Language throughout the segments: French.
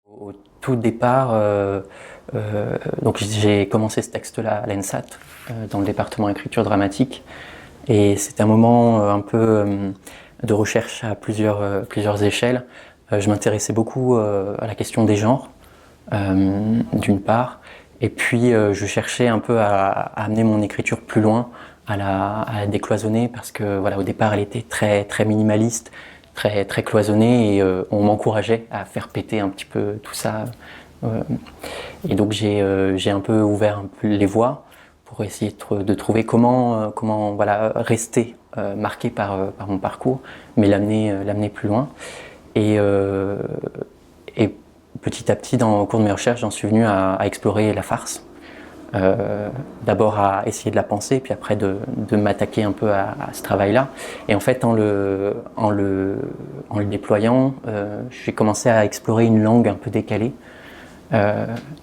Au tout départ, donc j'ai commencé ce texte-là à l'ENSAT, dans le département écriture dramatique, et c'est un moment un peu de recherche à plusieurs échelles. Je m'intéressais beaucoup à la question des genres, d'une part, et puis je cherchais un peu à amener mon écriture plus loin, à la décloisonner, parce que voilà, au départ elle était très minimaliste, très cloisonnée, et on m'encourageait à faire péter un petit peu tout ça. Euh, et donc j'ai un peu ouvert un peu les voies pour essayer de trouver comment voilà, rester marqué par mon parcours, mais l'amener plus loin. Et, euh, et petit à petit, au cours de mes recherches, j'en suis venu à explorer la farce. D'abord à essayer de la penser, puis après de m'attaquer un peu à ce travail-là. Et en fait, en le déployant, j'ai commencé à explorer une langue un peu décalée.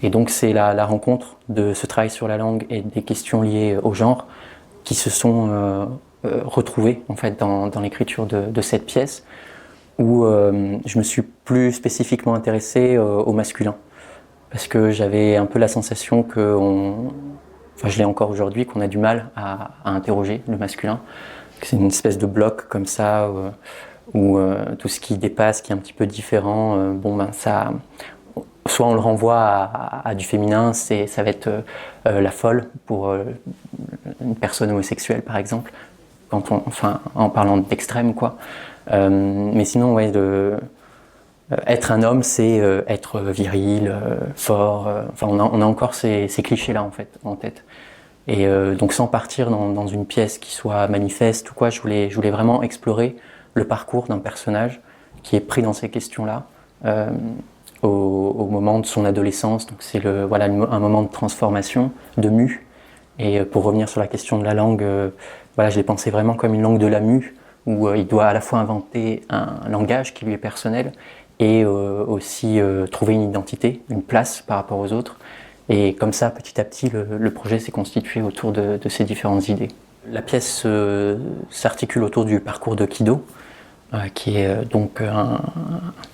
Et donc c'est la rencontre de ce travail sur la langue et des questions liées au genre qui se sont retrouvées en fait dans l'écriture de cette pièce, où je me suis plus spécifiquement intéressé au masculin, parce que j'avais un peu la sensation enfin je l'ai encore aujourd'hui, qu'on a du mal à interroger le masculin, que c'est une espèce de bloc comme ça, où tout ce qui dépasse, qui est un petit peu différent, bon ben ça, soit on le renvoie à du féminin, ça va être la folle pour une personne homosexuelle par exemple, enfin en parlant d'extrême quoi. Mais sinon ouais, être un homme, c'est être viril, fort. Enfin, on a encore ces clichés-là en fait en tête. Et donc, sans partir dans une pièce qui soit manifeste ou quoi, je voulais vraiment explorer le parcours d'un personnage qui est pris dans ces questions-là euh, au moment de son adolescence. Donc, c'est voilà un moment de transformation, de mue. Et pour revenir sur la question de la langue, voilà, je l'ai pensé vraiment comme une langue de la mue, où il doit à la fois inventer un langage qui lui est personnel et aussi trouver une identité, une place par rapport aux autres. Et comme ça, petit à petit, le projet s'est constitué autour de ces différentes idées. La pièce s'articule autour du parcours de Kido, qui est donc un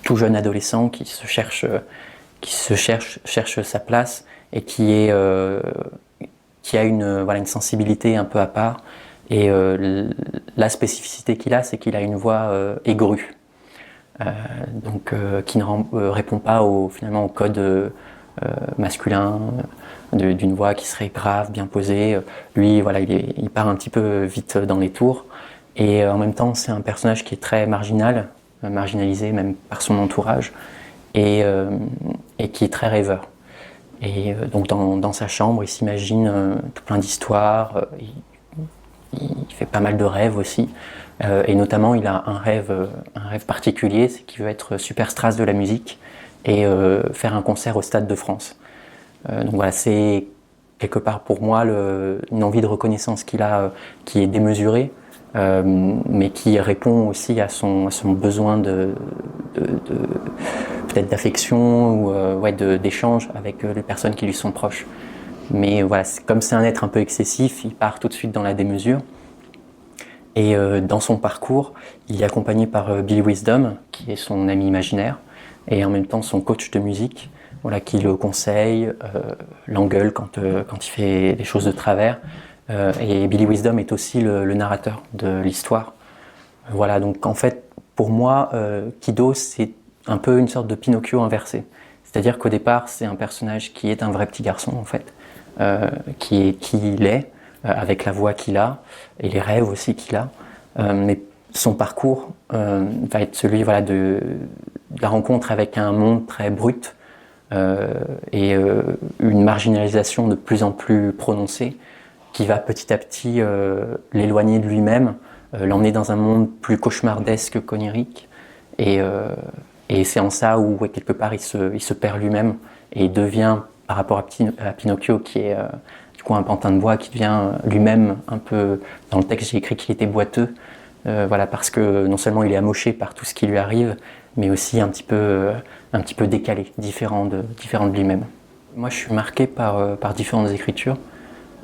tout jeune adolescent cherche sa place, et qui a une sensibilité un peu à part. Et la spécificité qu'il a, c'est qu'il a une voix aigrue, donc qui ne répond pas finalement au code masculin, d'une voix qui serait grave, bien posée. Lui, voilà, il part un petit peu vite dans les tours. Et en même temps, c'est un personnage qui est très marginalisé même par son entourage, et qui est très rêveur. Et donc dans sa chambre, il s'imagine tout plein d'histoires, il fait pas mal de rêves aussi. Et notamment, il a un rêve particulier, c'est qu'il veut être superstars de la musique et faire un concert au Stade de France. Donc voilà, c'est quelque part pour moi une envie de reconnaissance qu'il a, qui est démesurée, mais qui répond aussi à son besoin peut-être d'affection ou ouais, d'échange avec les personnes qui lui sont proches. Mais voilà, comme c'est un être un peu excessif, il part tout de suite dans la démesure. Et dans son parcours, il est accompagné par Billy Wisdom, qui est son ami imaginaire, et en même temps son coach de musique, voilà, qui le conseille, l'engueule quand il fait des choses de travers. Et Billy Wisdom est aussi le narrateur de l'histoire. Voilà, donc en fait, pour moi, Kido, c'est un peu une sorte de Pinocchio inversé. C'est-à-dire qu'au départ, c'est un personnage qui est un vrai petit garçon, en fait, qui est qui il est, avec la voix qu'il a, et les rêves aussi qu'il a. Mais son parcours va être celui, voilà, de la rencontre avec un monde très brut, et une marginalisation de plus en plus prononcée, qui va petit à petit l'éloigner de lui-même, l'emmener dans un monde plus cauchemardesque qu'onirique. Et c'est en ça où, ouais, quelque part, il se perd lui-même et devient, par rapport à Pinocchio, qui est du coup un pantin de bois, qui devient lui-même un peu... Dans le texte, j'ai écrit qu'il était boiteux, voilà, parce que non seulement il est amoché par tout ce qui lui arrive, mais aussi un petit peu décalé, différent de lui-même. Moi, je suis marqué par différentes écritures.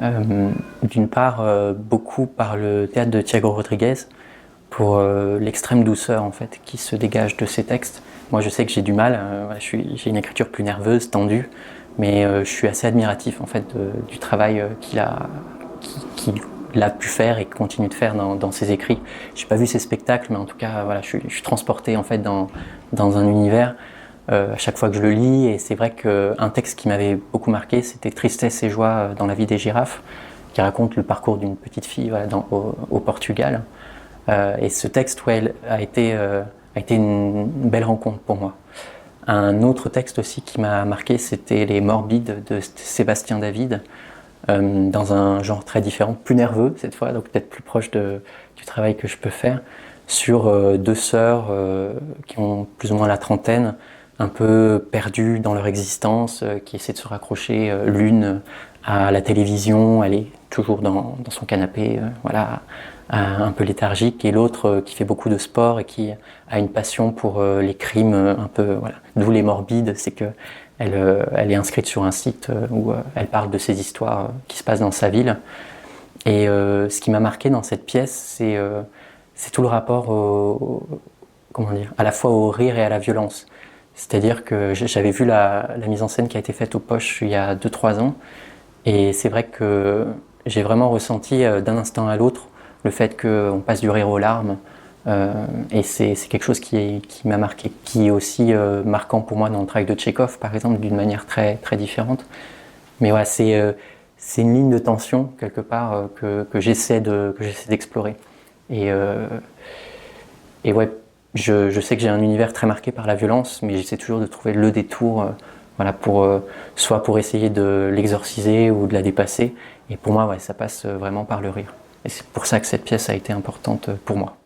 D'une part, beaucoup par le théâtre de Thiago Rodriguez, pour l'extrême douceur en fait qui se dégage de ses textes, Moi, je sais que j'ai du mal. Voilà, j'ai une écriture plus nerveuse, tendue, mais je suis assez admiratif en fait du travail qu'il a pu faire et continue de faire dans ses écrits. J'ai pas vu ses spectacles, mais en tout cas, voilà, je suis transporté en fait dans un univers à chaque fois que je le lis. Et c'est vrai qu'un texte qui m'avait beaucoup marqué, c'était Tristesse et joie dans la vie des girafes, qui raconte le parcours d'une petite fille voilà, au Portugal. Et ce texte, ouais, a été une belle rencontre pour moi. Un autre texte aussi qui m'a marqué, c'était Les Morbides de Sébastien David, dans un genre très différent, plus nerveux cette fois, donc peut-être plus proche du travail que je peux faire, sur deux sœurs qui ont plus ou moins la trentaine, un peu perdues dans leur existence, qui essaient de se raccrocher l'une à la télévision, elle est toujours dans son canapé, voilà, un peu léthargique, et l'autre qui fait beaucoup de sport et qui a une passion pour les crimes un peu, voilà. D'où Les Morbides, c'est que elle est inscrite sur un site où elle parle de ses histoires qui se passent dans sa ville. Et ce qui m'a marqué dans cette pièce, c'est tout le rapport comment dire, à la fois au rire et à la violence. C'est-à-dire que j'avais vu la mise en scène qui a été faite au Poche il y a 2-3 ans, et c'est vrai que j'ai vraiment ressenti d'un instant à l'autre le fait qu'on passe du rire aux larmes. Et c'est quelque chose qui m'a marqué, qui est aussi marquant pour moi dans le travail de Tchekhov, par exemple, d'une manière très, très différente. Mais voilà, c'est une ligne de tension, quelque part, que j'essaie d'explorer. Et, et ouais, je sais que j'ai un univers très marqué par la violence, mais j'essaie toujours de trouver le détour, voilà, soit pour essayer de l'exorciser ou de la dépasser. Et pour moi, ouais, ça passe vraiment par le rire. Et c'est pour ça que cette pièce a été importante pour moi.